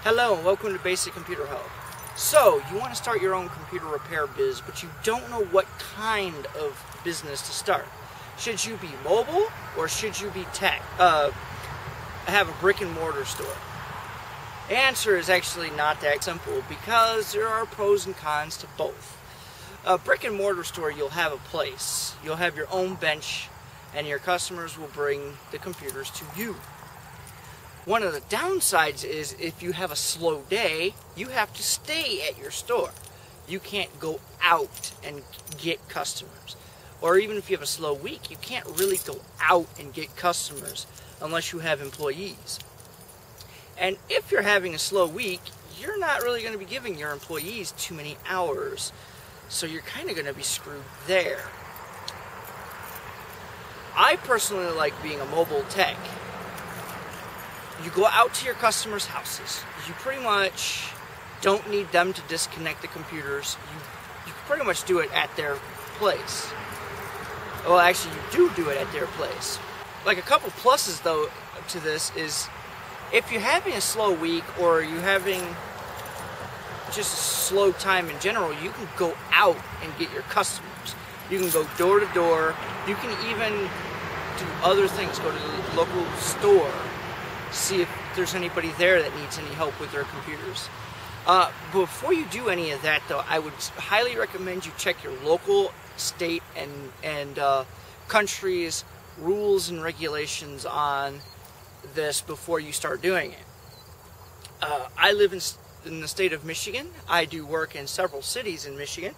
Hello and welcome to Basic Computer Help. So, you want to start your own computer repair biz, but you don't know what kind of business to start. Should you be mobile or should you be tech? Have a brick and mortar store? The answer is actually not that simple because there are pros and cons to both. A brick and mortar store, you'll have a place. You'll have your own bench and your customers will bring the computers to you. One of the downsides is if you have a slow day, you have to stay at your store. You can't go out and get customers. Or even if you have a slow week, you can't really go out and get customers unless you have employees. And if you're having a slow week, you're not really going to be giving your employees too many hours. So you're kind of going to be screwed there. I personally like being a mobile tech. You go out to your customers' houses. You pretty much don't need them to disconnect the computers. You pretty much do it at their place. Well, actually, you do it at their place. Like a couple pluses, though, to this is if you're having a slow week or you're having just a slow time in general, you can go out and get your customers. You can go door to door. You can even do other things. Go to the local store. See if there's anybody there that needs any help with their computers. Before you do any of that, though, I would highly recommend you check your local, state, and country's rules and regulations on this before you start doing it. I live in the state of Michigan. I do work in several cities in Michigan.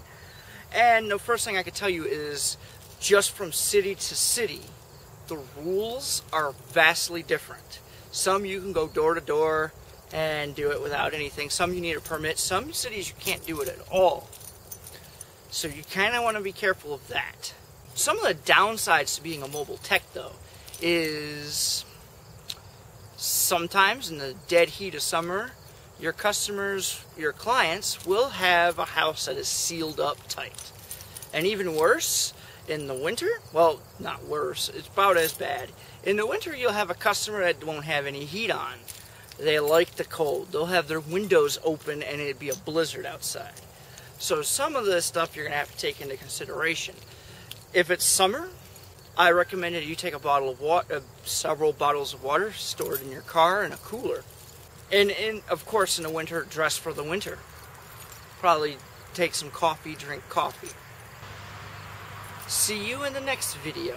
And the first thing I could tell you is just from city to city, the rules are vastly different. Some you can go door to door and do it without anything. Some you need a permit. Some cities you can't do it at all. So you kind of want to be careful of that. Some of the downsides to being a mobile tech, though, is sometimes in the dead heat of summer, your customers, your clients, will have a house that is sealed up tight. And even worse, in the winter, well, not worse, it's about as bad. In the winter, you'll have a customer that won't have any heat on. They like the cold. They'll have their windows open and it'd be a blizzard outside. So some of this stuff you're going to have to take into consideration. If it's summer, I recommend that you take a bottle of water, several bottles of water stored in your car in a cooler. And of course, in the winter, dress for the winter. Probably take some coffee, drink coffee. See you in the next video.